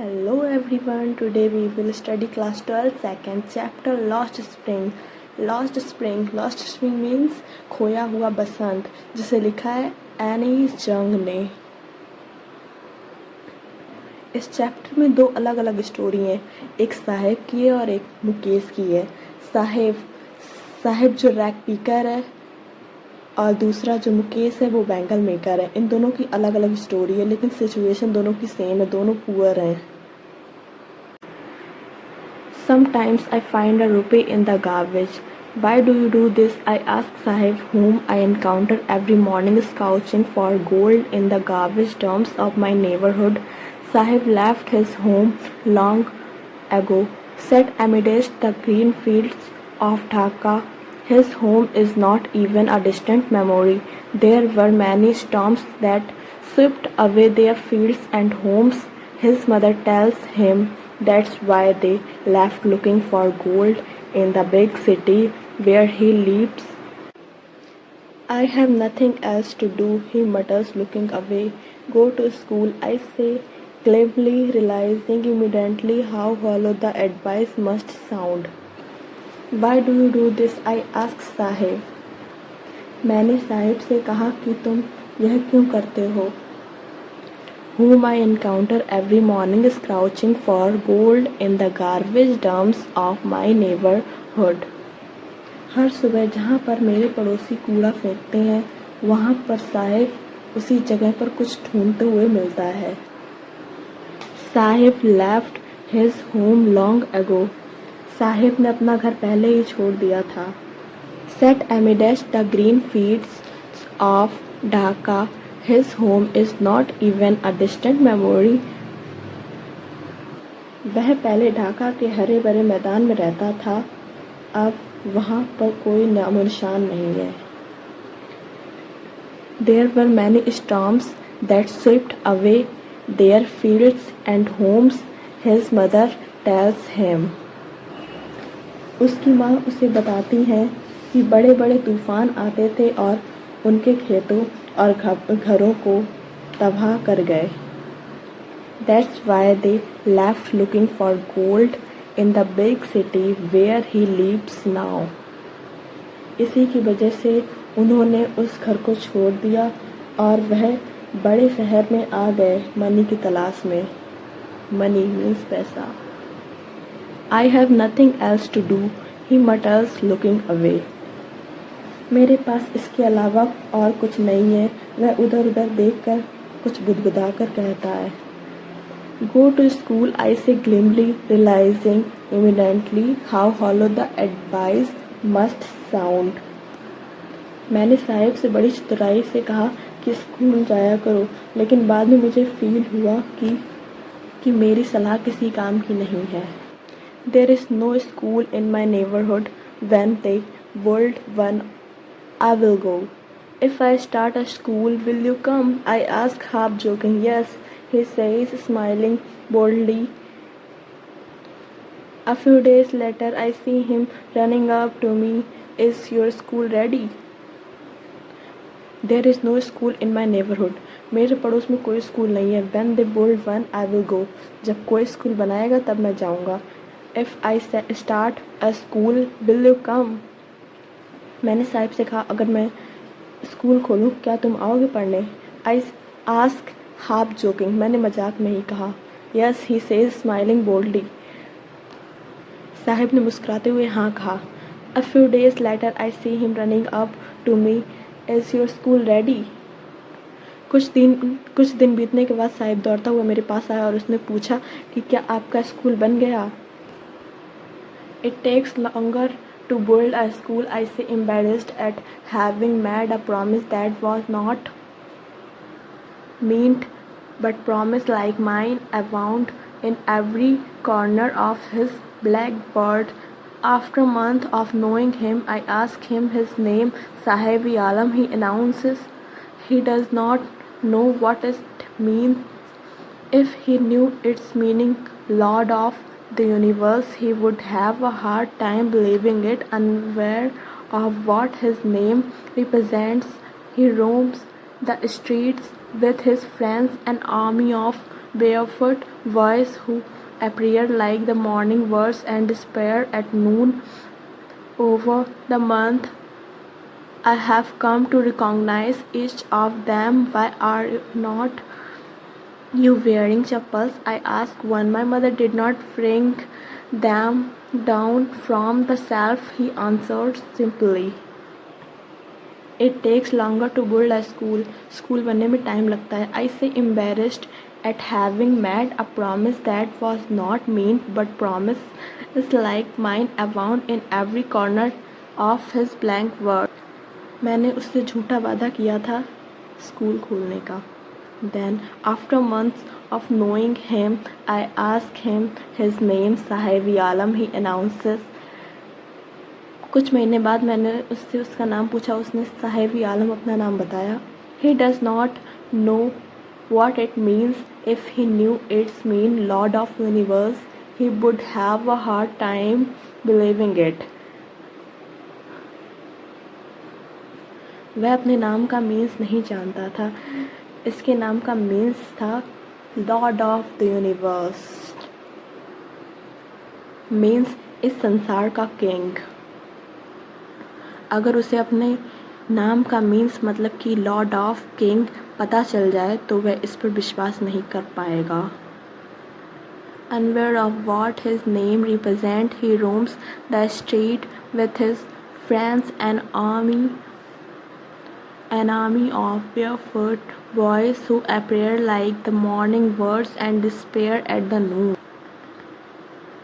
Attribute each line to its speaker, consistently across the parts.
Speaker 1: Hello everyone, today we will study class 12 second chapter Lost Spring. Lost Spring means खोया हुआ बसंत, जिसे लिखा है एनी जंग ने। इस चैप्टर में दो अलग अलग स्टोरी हैं, एक साहिब की है और एक मुकेश की है। साहिब जो रैक पीकर है और दूसरा जो मुकेश है वो बैंगल मेकर है। इन दोनों की अलग अलग स्टोरी है, लेकिन सिचुएशन दोनों की सेम है, दोनों पुअर हैं। Sometimes I find a rupee in the garbage. Why do you do this? I ask Sahib, whom I encounter every morning scouting for gold in the garbage dumps of my neighborhood. Sahib left his home long ago, set amidst the green fields of Dhaka. His home is not even a distant memory. There were many storms that swept away their fields and homes. His mother tells him that's why they left looking for gold in the big city where he lives. I have nothing else to do, he mutters, looking away. Go to school, I say, glibly, realizing immediately how hollow the advice must sound. Why do you do this? I ask Sahib. मैंने साहिब से कहा कि तुम यह क्यों करते हो? Whom I encounter every morning scrouching for gold in the garbage dumps of my neighborhood. हर सुबह जहाँ पर मेरे पड़ोसी कूड़ा फेंकते हैं, वहाँ पर साहिब उसी जगह पर कुछ ढूंढते हुए मिलता है। Sahib left his home long ago. Sahib ने अपना घर पहले ही छोड़ दिया था। Set amidst the green fields of Dhaka, his home is not even a distant memory. वह पहले ढाका के हरे भरे मैदान में रहता था, अब वहाँ पर कोई नामो निशान नहीं है। There were many storms that swept away their fields and homes, his mother tells him. उसकी माँ उसे बताती है कि बड़े बड़े तूफान आते थे और उनके खेतों और घरों को तबाह कर गए। That's why they left looking for gold in the big city where he lives now. इसी की वजह से उन्होंने उस घर को छोड़ दिया और वह बड़े शहर में आ गए मनी की तलाश में। मनी मीन्स पैसा। I have nothing else to do, he mutters, looking away. मेरे पास इसके अलावा और कुछ नहीं है, वह उधर उधर देखकर कुछ बुदबुदाकर कहता है। Go to school, I say glibly, realizing immediately how hollow the advice must sound. मैंने साहिब से बड़ी चतुराई से कहा कि स्कूल जाया करो, लेकिन बाद में मुझे फील हुआ कि मेरी सलाह किसी काम की नहीं है। There is no school in my neighborhood. When they build one, I will go. If I start a school, will you come? I ask, half joking. Yes, he says, smiling boldly. A few days later, I see him running up to me. Is your school ready? There is no school in my neighborhood. मेरे पड़ोस में कोई school नहीं है। When they build one, I will go. जब कोई school बनाएगा तब मैं जाऊँगा। If I start a school, will you come? मैंने साहिब से कहा, अगर मैं स्कूल खोलूं क्या तुम आओगे पढ़ने? I ask, half joking. मैंने मजाक में ही कहा। Yes, he says, smiling boldly. Sahib ने मुस्कुराते हुए हाँ कहा। A few days later, I see him running up to me. Is your school ready? कुछ दिन बीतने के बाद साहिब दौड़ता हुआ मेरे पास आया और उसने पूछा कि क्या आपका स्कूल बन गया? It takes longer to build a school, I say, embarrassed at having made a promise that was not meant, but promise like mine abound in every corner of his blackboard. After a month of knowing him, I ask him his name, Sahib-e-Alam. He announces he does not know what it means. If he knew its meaning, Lord of the universe, he would have a hard time believing it. Unaware of what his name represents, he roams the streets with his friends, an army of barefoot boys who appeared like the morning words and disappeared at noon. Over the month, I have come to recognize each of them. Why are not you wearing chappals? I asked one. My mother did not bring them down from the shelf, he answered simply. It takes longer to build a school. School बनने में time लगता है. I say embarrassed at having made a promise that was not meant, but promise is like mine abound in every corner of his blank world. मैंने उससे झूठा वादा किया था स्कूल खोलने का. Then, after months of knowing him, I asked him his name. Sahib Alam, he announces. कुछ महीने बाद मैंने उससे उसका नाम पूछा. उसने साहिब आलम अपना नाम बताया. He does not know what it means. If he knew its mean, Lord of Universe, he would have a hard time believing it. वह अपने नाम का मीन्स नहीं जानता था. इसके नाम का मीन्स था Lord of the universe, means इस संसार का किंग. अगर उसे अपने नाम का मीन्स मतलब कि लॉर्ड ऑफ किंग पता चल जाए तो वह इस पर विश्वास नहीं कर पाएगा. Unaware of what his name represents, he roams the street with his friends, an army of barefoot boys who appear like the morning birds and disappear at the noon.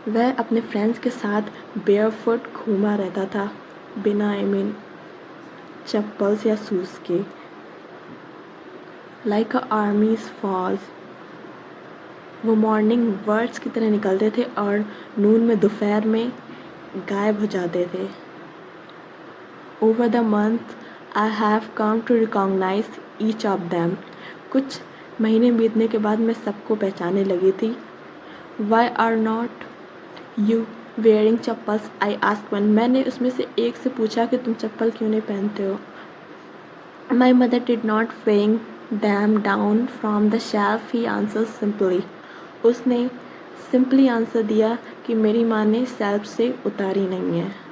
Speaker 1: वह अपने फ्रेंड्स के साथ बेयरफुट घूमा रहता था, बिना चप्पल्स या shoes के. लाइक अ आर्मीज फॉज, वो मॉर्निंग वर्ड्स की तरह निकलते थे और नून में दोपहर में गायब हो जाते थे. Over the month I have come to recognize each of them. कुछ महीने बीतने के बाद मैं सबको पहचानने लगी थी. Why are not you wearing chappals? I asked one. मैंने उसमें से एक से पूछा कि तुम चप्पल क्यों नहीं पहनते हो. My mother did not bring them down from the shelf, he answer simply. उसने सिंपली आंसर दिया कि मेरी माँ ने शेल्फ से उतारी नहीं है.